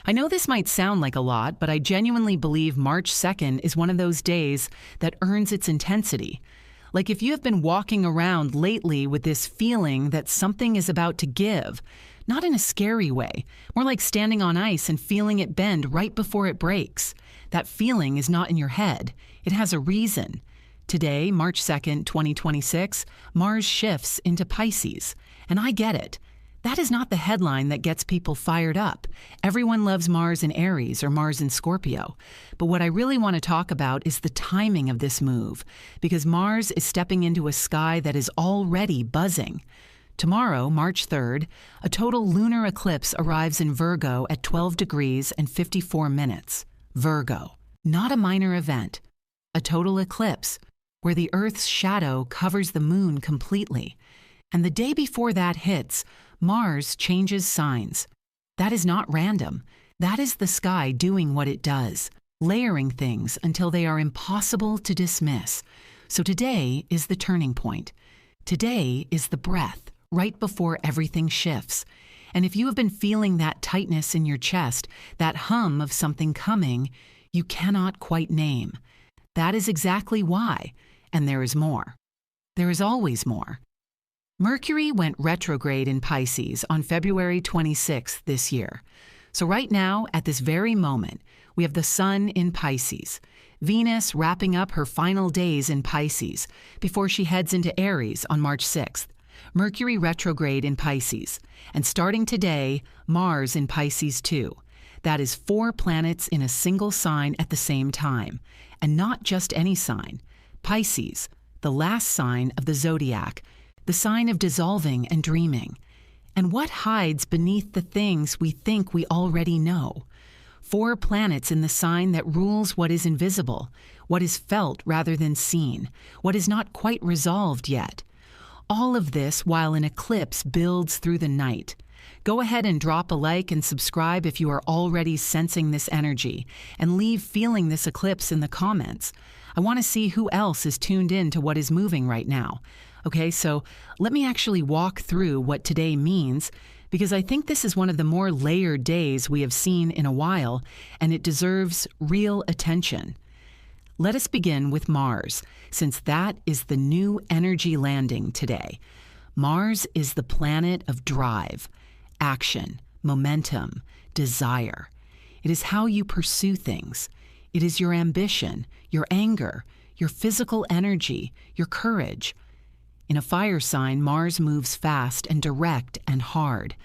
I know this might sound like a lot, but I genuinely believe March 2nd is one of those days that earns its intensity. Like if you have been walking around lately with this feeling that something is about to give, not in a scary way, more like standing on ice and feeling it bend right before it breaks. That feeling is not in your head. It has a reason. Today, March 2nd, 2026, Mars shifts into Pisces. And I get it. That is not the headline that gets people fired up. Everyone loves Mars in Aries or Mars in Scorpio. But what I really want to talk about is the timing of this move, because Mars is stepping into a sky that is already buzzing. Tomorrow, March 3rd, a total lunar eclipse arrives in Virgo at 12 degrees and 54 minutes. Virgo, not a minor event. A total eclipse, where the Earth's shadow covers the moon completely. And the day before that hits, Mars changes signs. That is not random. That is the sky doing what it does, layering things until they are impossible to dismiss. So today is the turning point. Today is the breath, right before everything shifts. And if you have been feeling that tightness in your chest, that hum of something coming, you cannot quite name. That is exactly why. And there is more. There is always more. Mercury went retrograde in Pisces on February 26th this year. So right now, at this very moment, we have the Sun in Pisces, Venus wrapping up her final days in Pisces before she heads into Aries on March 6th, Mercury retrograde in Pisces, and starting today, Mars in Pisces too. That is 4 planets in a single sign at the same time, and not just any sign. Pisces, the last sign of the zodiac, the sign of dissolving and dreaming. And what hides beneath the things we think we already know? 4 planets in the sign that rules what is invisible, what is felt rather than seen, what is not quite resolved yet. All of this while an eclipse builds through the night. Go ahead and drop a like and subscribe if you are already sensing this energy, and leave feeling this eclipse in the comments. I want to see who else is tuned in to what is moving right now. Okay, so let me actually walk through what today means, because I think this is one of the more layered days we have seen in a while, and it deserves real attention. Let us begin with Mars, since that is the new energy landing today. Mars is the planet of drive, action, momentum, desire. It is how you pursue things. It is your ambition, your anger, your physical energy, your courage. In a fire sign, Mars moves fast and direct and hard.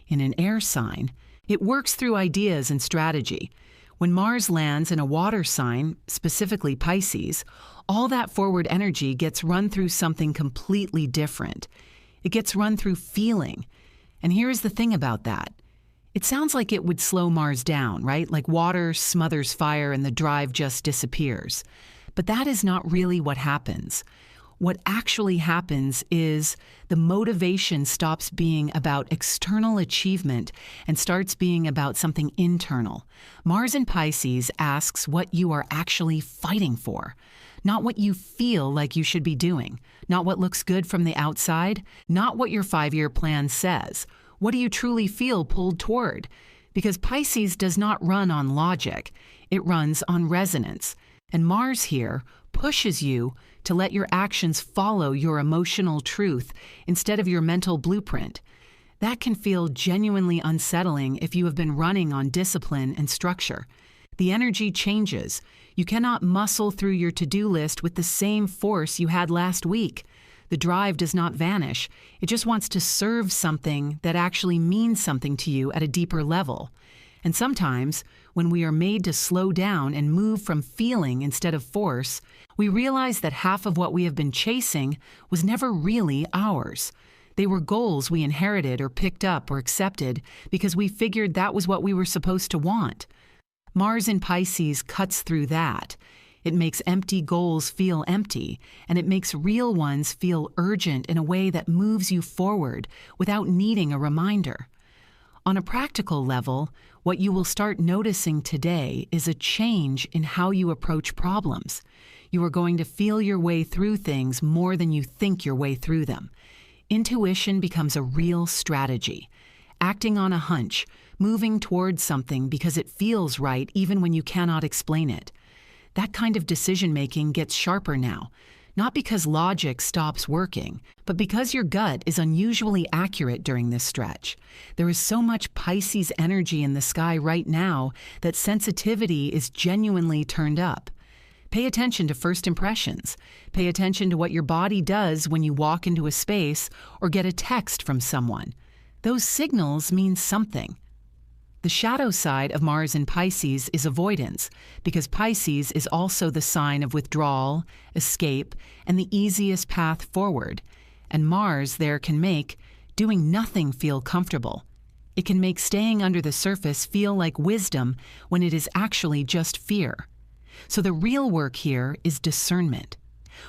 In an air sign, it works through ideas and strategy. When Mars lands in a water sign, specifically Pisces, all that forward energy gets run through something completely different. It gets run through feeling. And here's the thing about that. It sounds like it would slow Mars down, right? Like water smothers fire and the drive just disappears. But that is not really what happens. What actually happens is the motivation stops being about external achievement and starts being about something internal. Mars in Pisces asks what you are actually fighting for, not what you feel like you should be doing, not what looks good from the outside, not what your 5-year plan says. What do you truly feel pulled toward? Because Pisces does not run on logic, it runs on resonance. And Mars here pushes you to let your actions follow your emotional truth instead of your mental blueprint. That can feel genuinely unsettling if you have been running on discipline and structure. The energy changes. You cannot muscle through your to-do list with the same force you had last week. The drive does not vanish. It just wants to serve something that actually means something to you at a deeper level. And sometimes, when we are made to slow down and move from feeling instead of force, we realize that half of what we have been chasing was never really ours. They were goals we inherited or picked up or accepted because we figured that was what we were supposed to want. Mars in Pisces cuts through that. It makes empty goals feel empty, and it makes real ones feel urgent in a way that moves you forward without needing a reminder. On a practical level, what you will start noticing today is a change in how you approach problems. You are going to feel your way through things more than you think your way through them. Intuition becomes a real strategy. Acting on a hunch, moving towards something because it feels right even when you cannot explain it. That kind of decision-making gets sharper now, not because logic stops working, but because your gut is unusually accurate during this stretch. There is so much Pisces energy in the sky right now that sensitivity is genuinely turned up. Pay attention to first impressions. Pay attention to what your body does when you walk into a space or get a text from someone. Those signals mean something. The shadow side of Mars in Pisces is avoidance, because Pisces is also the sign of withdrawal, escape, and the easiest path forward. And Mars there can make doing nothing feel comfortable. It can make staying under the surface feel like wisdom when it is actually just fear. So the real work here is discernment.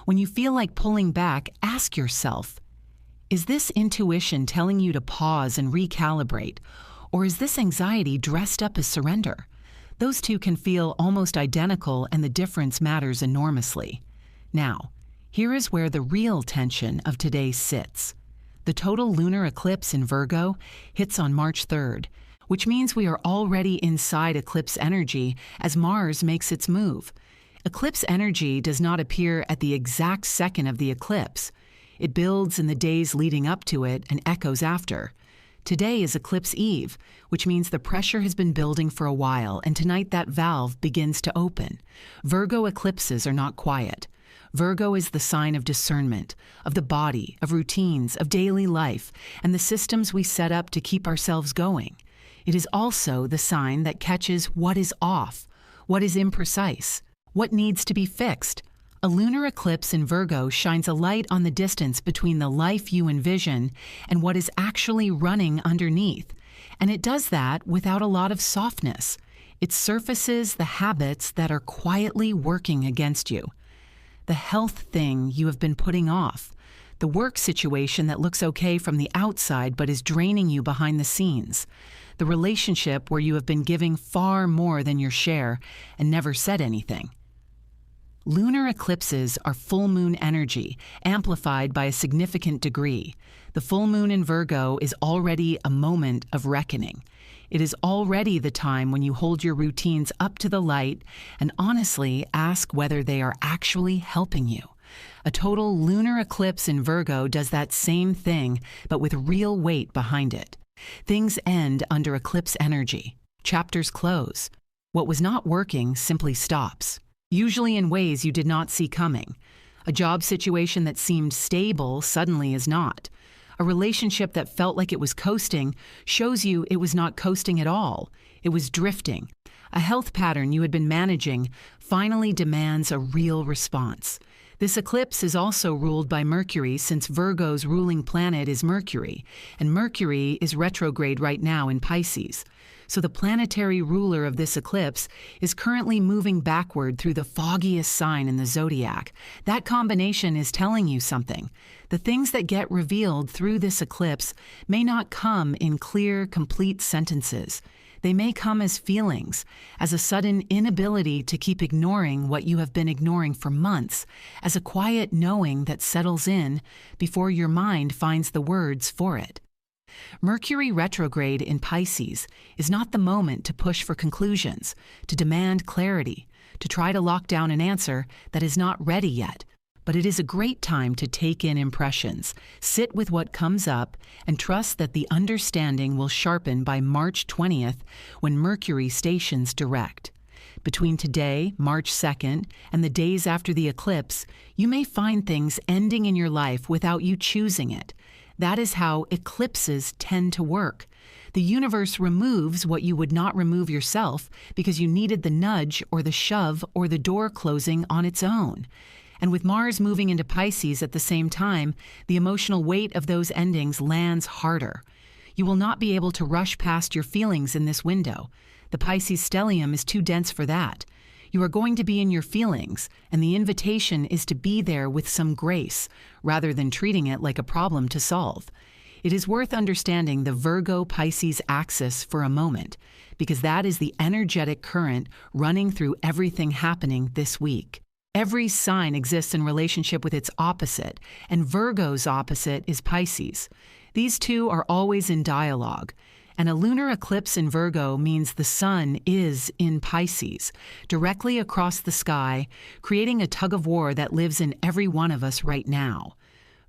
When you feel like pulling back, ask yourself, is this intuition telling you to pause and recalibrate? Or is this anxiety dressed up as surrender? Those two can feel almost identical, and the difference matters enormously. Now, here is where the real tension of today sits. The total lunar eclipse in Virgo hits on March 3rd, which means we are already inside eclipse energy as Mars makes its move. Eclipse energy does not appear at the exact second of the eclipse. It builds in the days leading up to it and echoes after. Today is Eclipse Eve, which means the pressure has been building for a while, and tonight that valve begins to open. Virgo eclipses are not quiet. Virgo is the sign of discernment, of the body, of routines, of daily life, and the systems we set up to keep ourselves going. It is also the sign that catches what is off, what is imprecise, what needs to be fixed. A lunar eclipse in Virgo shines a light on the distance between the life you envision and what is actually running underneath. And it does that without a lot of softness. It surfaces the habits that are quietly working against you. The health thing you have been putting off. The work situation that looks okay from the outside but is draining you behind the scenes. The relationship where you have been giving far more than your share and never said anything. Lunar eclipses are full moon energy, amplified by a significant degree. The full moon in Virgo is already a moment of reckoning. It is already the time when you hold your routines up to the light and honestly ask whether they are actually helping you. A total lunar eclipse in Virgo does that same thing, but with real weight behind it. Things end under eclipse energy. Chapters close. What was not working simply stops. Usually in ways you did not see coming. A job situation that seemed stable suddenly is not. A relationship that felt like it was coasting shows you it was not coasting at all. It was drifting. A health pattern you had been managing finally demands a real response. This eclipse is also ruled by Mercury, since Virgo's ruling planet is Mercury, and Mercury is retrograde right now in Pisces. So the planetary ruler of this eclipse is currently moving backward through the foggiest sign in the zodiac. That combination is telling you something. The things that get revealed through this eclipse may not come in clear, complete sentences. They may come as feelings, as a sudden inability to keep ignoring what you have been ignoring for months, as a quiet knowing that settles in before your mind finds the words for it. Mercury retrograde in Pisces is not the moment to push for conclusions, to demand clarity, to try to lock down an answer that is not ready yet. But it is a great time to take in impressions, sit with what comes up, and trust that the understanding will sharpen by March 20th when Mercury stations direct. Between today, March 2nd, and the days after the eclipse, you may find things ending in your life without you choosing it. That is how eclipses tend to work. The universe removes what you would not remove yourself because you needed the nudge or the shove or the door closing on its own. And with Mars moving into Pisces at the same time, the emotional weight of those endings lands harder. You will not be able to rush past your feelings in this window. The Pisces stellium is too dense for that. You are going to be in your feelings, and the invitation is to be there with some grace, rather than treating it like a problem to solve. It is worth understanding the Virgo-Pisces axis for a moment, because that is the energetic current running through everything happening this week. Every sign exists in relationship with its opposite, and Virgo's opposite is Pisces. These two are always in dialogue, And a lunar eclipse in Virgo means the sun is in Pisces, directly across the sky, creating a tug of war that lives in every one of us right now.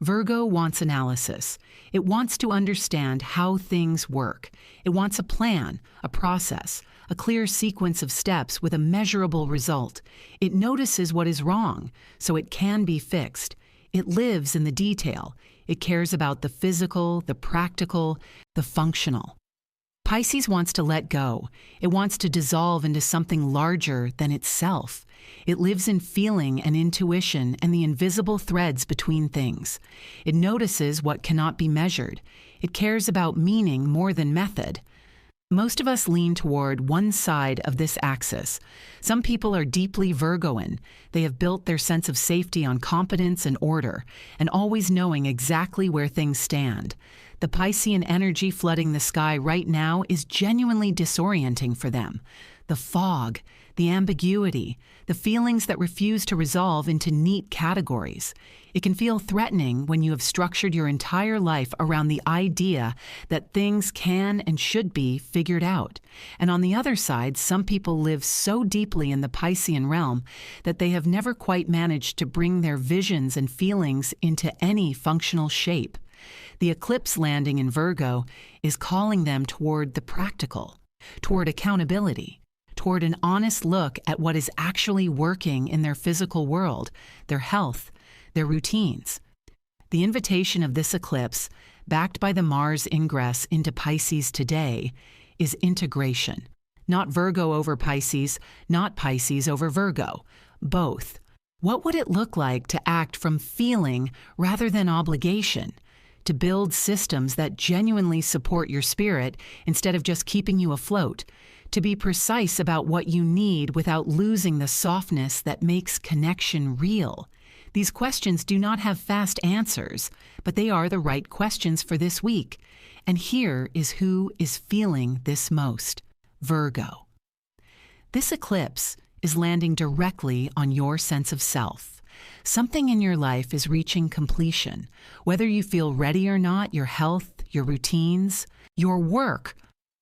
Virgo wants analysis. It wants to understand how things work. It wants a plan, a process, a clear sequence of steps with a measurable result. It notices what is wrong, so it can be fixed. It lives in the detail. It cares about the physical, the practical, the functional. Pisces wants to let go. It wants to dissolve into something larger than itself. It lives in feeling and intuition and the invisible threads between things. It notices what cannot be measured. It cares about meaning more than method. Most of us lean toward one side of this axis. Some people are deeply Virgoan. They have built their sense of safety on competence and order, and always knowing exactly where things stand. The Piscean energy flooding the sky right now is genuinely disorienting for them. The fog, the ambiguity, the feelings that refuse to resolve into neat categories. It can feel threatening when you have structured your entire life around the idea that things can and should be figured out. And on the other side, some people live so deeply in the Piscean realm that they have never quite managed to bring their visions and feelings into any functional shape. The eclipse landing in Virgo is calling them toward the practical, toward accountability, toward an honest look at what is actually working in their physical world, their health, their routines. The invitation of this eclipse, backed by the Mars ingress into Pisces today, is integration. Not Virgo over Pisces, not Pisces over Virgo, both. What would it look like to act from feeling rather than obligation? To build systems that genuinely support your spirit instead of just keeping you afloat? To be precise about what you need without losing the softness that makes connection real? These questions do not have fast answers, but they are the right questions for this week. And here is who is feeling this most: Virgo. This eclipse is landing directly on your sense of self. Something in your life is reaching completion. Whether you feel ready or not, your health, your routines, your work,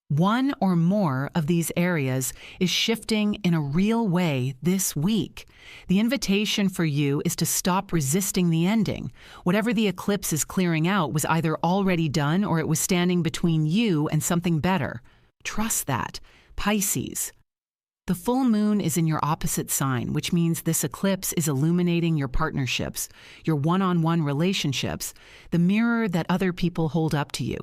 one or more of these areas is shifting in a real way this week. The invitation for you is to stop resisting the ending. Whatever the eclipse is clearing out was either already done or it was standing between you and something better. Trust that. Pisces. The full moon is in your opposite sign, which means this eclipse is illuminating your partnerships, your one-on-one relationships, the mirror that other people hold up to you.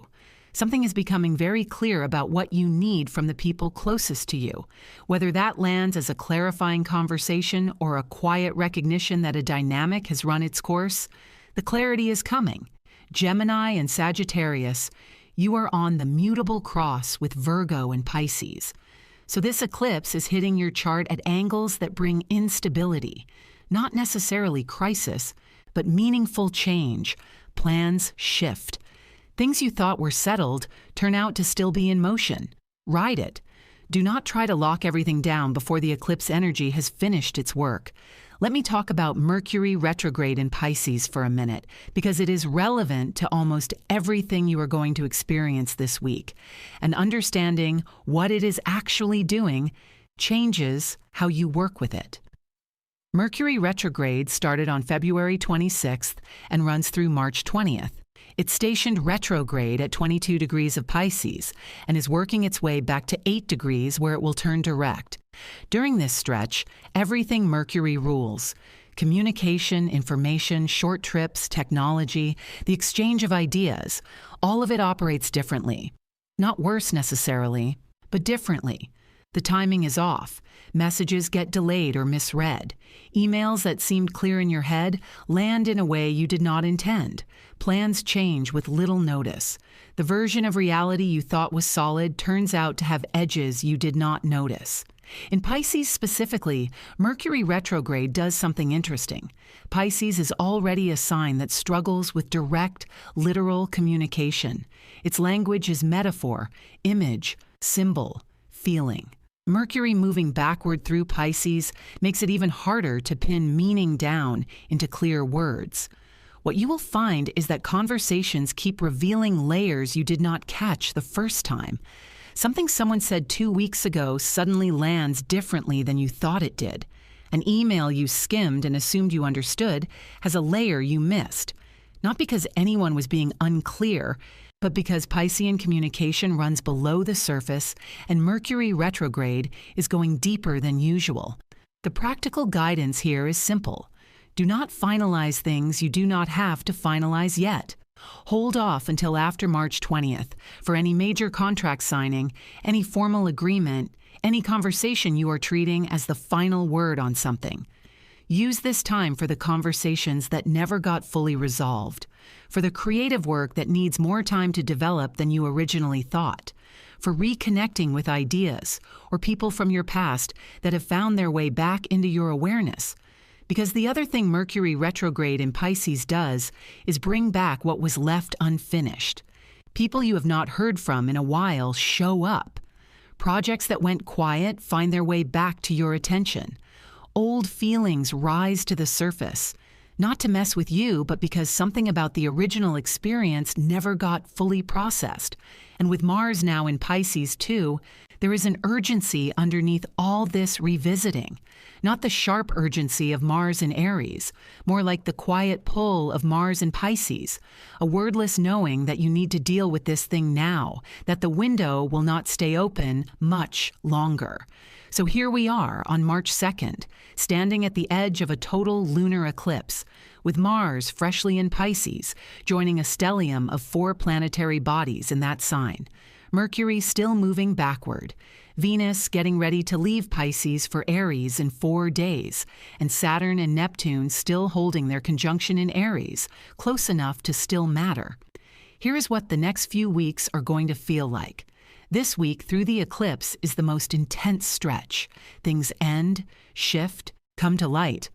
Something is becoming very clear about what you need from the people closest to you, whether that lands as a clarifying conversation or a quiet recognition that a dynamic has run its course. The clarity is coming. Gemini and Sagittarius, you are on the mutable cross with Virgo and Pisces. So this eclipse is hitting your chart at angles that bring instability, not necessarily crisis, but meaningful change. Plans shift. Things you thought were settled turn out to still be in motion. Ride it. Do not try to lock everything down before the eclipse energy has finished its work. Let me talk about Mercury retrograde in Pisces for a minute, because it is relevant to almost everything you are going to experience this week. And understanding what it is actually doing changes how you work with it. Mercury retrograde started on February 26th and runs through March 20th. It's stationed retrograde at 22 degrees of Pisces and is working its way back to 8 degrees where it will turn direct. During this stretch, everything Mercury rules: communication, information, short trips, technology, the exchange of ideas, all of it operates differently. Not worse necessarily, but differently. The timing is off. Messages get delayed or misread. Emails that seemed clear in your head land in a way you did not intend. Plans change with little notice. The version of reality you thought was solid turns out to have edges you did not notice. In Pisces specifically, Mercury retrograde does something interesting. Pisces is already a sign that struggles with direct, literal communication. Its language is metaphor, image, symbol, feeling. Mercury moving backward through Pisces makes it even harder to pin meaning down into clear words. what you will find is that conversations keep revealing layers you did not catch the first time. Something someone said 2 weeks ago suddenly lands differently than you thought it did. An email you skimmed and assumed you understood has a layer you missed. Not because anyone was being unclear, but because Piscean communication runs below the surface and Mercury retrograde is going deeper than usual. The practical guidance here is simple. Do not finalize things you do not have to finalize yet. Hold off until after March 20th for any major contract signing, any formal agreement, any conversation you are treating as the final word on something. Use this time for the conversations that never got fully resolved, for the creative work that needs more time to develop than you originally thought, for reconnecting with ideas or people from your past that have found their way back into your awareness. Because the other thing Mercury retrograde in Pisces does is bring back what was left unfinished. People you have not heard from in a while show up. Projects that went quiet find their way back to your attention. Old feelings rise to the surface, not to mess with you, but because something about the original experience never got fully processed. And with Mars now in Pisces too, there is an urgency underneath all this revisiting. Not the sharp urgency of Mars in Aries, more like the quiet pull of Mars in Pisces, a wordless knowing that you need to deal with this thing now, that the window will not stay open much longer. So here we are on March 2nd, standing at the edge of a total lunar eclipse, with Mars freshly in Pisces, joining a stellium of 4 planetary bodies in that sign. Mercury still moving backward, Venus getting ready to leave Pisces for Aries in 4 days, and Saturn and Neptune still holding their conjunction in Aries, close enough to still matter. Here is what the next few weeks are going to feel like. This week through the eclipse is the most intense stretch. Things end, shift, come to light.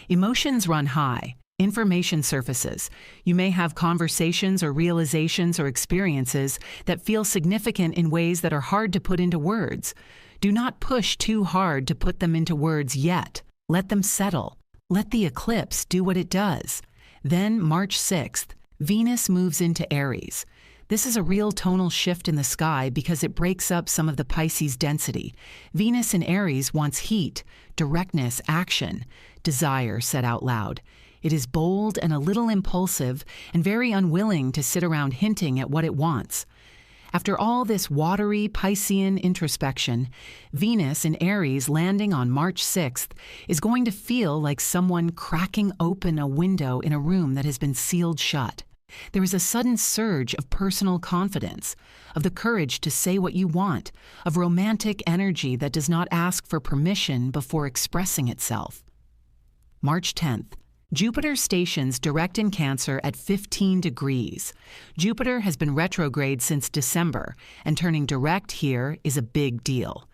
Emotions run high. Information surfaces. You may have conversations or realizations or experiences that feel significant in ways that are hard to put into words. Do not push too hard to put them into words yet. Let them settle. Let the eclipse do what it does. Then, March 6th, Venus moves into Aries. This is a real tonal shift in the sky because it breaks up some of the Pisces density. Venus in Aries wants heat, directness, action, desire said out loud. It is bold and a little impulsive and very unwilling to sit around hinting at what it wants. After all this watery Piscean introspection, Venus in Aries landing on March 6th is going to feel like someone cracking open a window in a room that has been sealed shut. There is a sudden surge of personal confidence, of the courage to say what you want, of romantic energy that does not ask for permission before expressing itself. March 10th. Jupiter stations direct in Cancer at 15 degrees. Jupiter has been retrograde since December, and turning direct here is a big deal.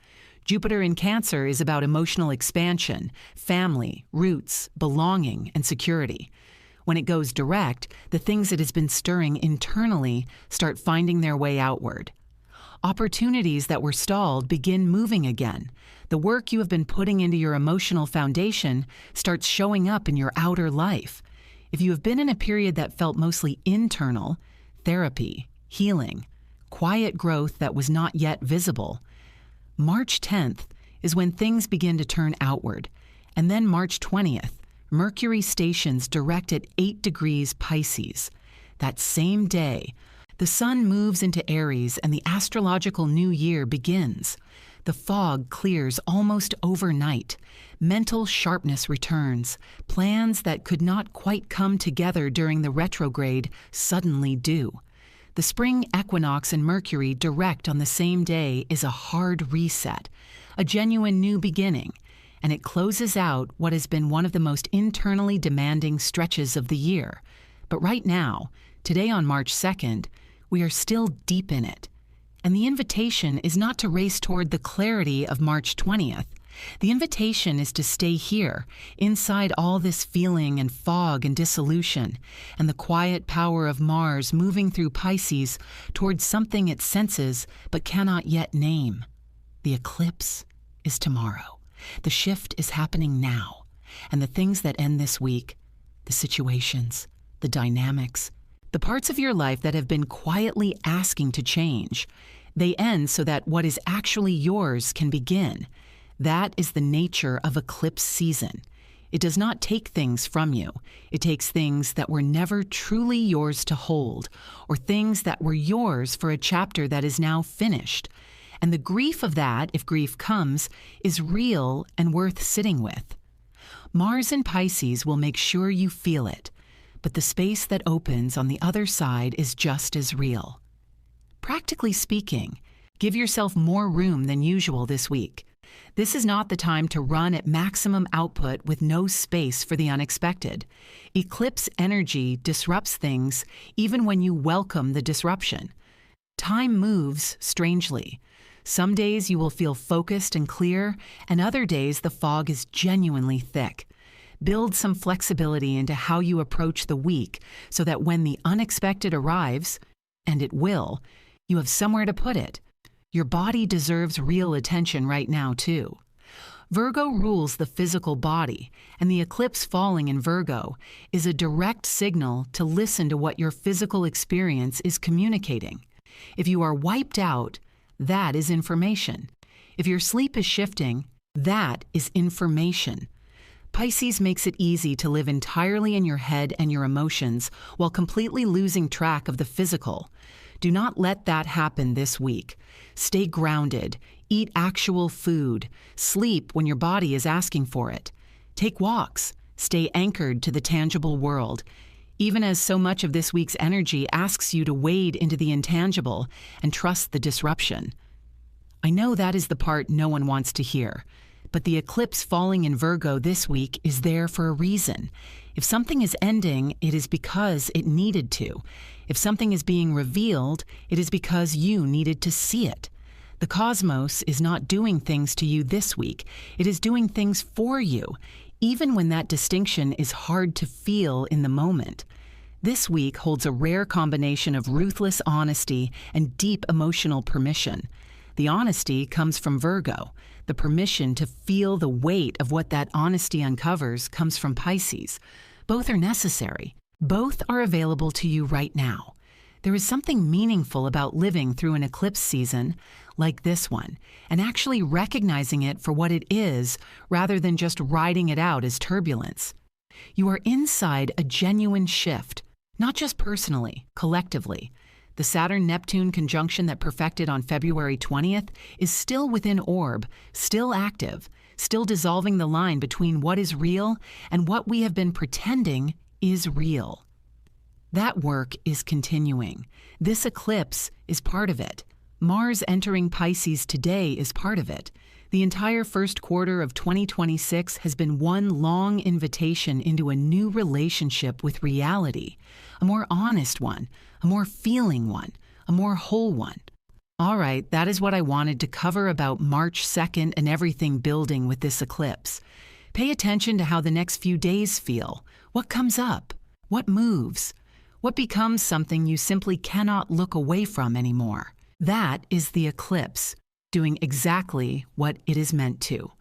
Jupiter in Cancer is about emotional expansion, family, roots, belonging, and security. When it goes direct, the things it has been stirring internally start finding their way outward. Opportunities that were stalled begin moving again. The work you have been putting into your emotional foundation starts showing up in your outer life. If you have been in a period that felt mostly internal, therapy, healing, quiet growth that was not yet visible, March 10th is when things begin to turn outward. And then March 20th, Mercury stations direct at 8 degrees Pisces. That same day, the sun moves into Aries and the astrological new year begins. The fog clears almost overnight. Mental sharpness returns. Plans that could not quite come together during the retrograde suddenly do. The spring equinox and Mercury direct on the same day is a hard reset, a genuine new beginning, and it closes out what has been one of the most internally demanding stretches of the year. But right now, today on March 2nd, we are still deep in it. And the invitation is not to race toward the clarity of March 20th. The invitation is to stay here, inside all this feeling and fog and dissolution, and the quiet power of Mars moving through Pisces towards something it senses but cannot yet name. The eclipse is tomorrow. The shift is happening now. And the things that end this week, the situations, the dynamics, the parts of your life that have been quietly asking to change. They end so that what is actually yours can begin. That is the nature of eclipse season. It does not take things from you. It takes things that were never truly yours to hold, or things that were yours for a chapter that is now finished. And the grief of that, if grief comes, is real and worth sitting with. Mars in Pisces will make sure you feel it, but the space that opens on the other side is just as real. Practically speaking, give yourself more room than usual this week. This is not the time to run at maximum output with no space for the unexpected. Eclipse energy disrupts things even when you welcome the disruption. Time moves strangely. Some days you will feel focused and clear, and other days the fog is genuinely thick. Build some flexibility into how you approach the week so that when the unexpected arrives, and it will, you have somewhere to put it. Your body deserves real attention right now, too. Virgo rules the physical body, and the eclipse falling in Virgo is a direct signal to listen to what your physical experience is communicating. If you are wiped out, that is information. If your sleep is shifting, that is information. Pisces makes it easy to live entirely in your head and your emotions while completely losing track of the physical. Do not let that happen this week. Stay grounded, eat actual food, sleep when your body is asking for it. Take walks, stay anchored to the tangible world, even as so much of this week's energy asks you to wade into the intangible and trust the disruption. I know that is the part no one wants to hear, but the eclipse falling in Virgo this week is there for a reason. If something is ending, it is because it needed to. If something is being revealed, it is because you needed to see it. The cosmos is not doing things to you this week. It is doing things for you, even when that distinction is hard to feel in the moment. This week holds a rare combination of ruthless honesty and deep emotional permission. The honesty comes from Virgo. The permission to feel the weight of what that honesty uncovers comes from Pisces. Both are necessary. Both are available to you right now. There is something meaningful about living through an eclipse season like this one and actually recognizing it for what it is rather than just riding it out as turbulence. You are inside a genuine shift, not just personally, collectively. The Saturn-Neptune conjunction that perfected on February 20th is still within orb, still active, still dissolving the line between what is real and what we have been pretending is real. That work is continuing. This eclipse is part of it. Mars entering Pisces today is part of it. The entire first quarter of 2026 has been one long invitation into a new relationship with reality, a more honest one, a more feeling one, a more whole one. All right, that is what I wanted to cover about March 2nd and everything building with this eclipse. Pay attention to how the next few days feel. What comes up? What moves? What becomes something you simply cannot look away from anymore? That is the eclipse, doing exactly what it is meant to.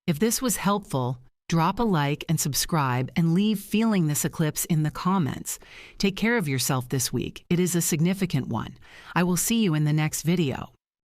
If this was helpful, drop a like and subscribe and leave feeling this eclipse in the comments. Take care of yourself this week. It is a significant one. I will see you in the next video.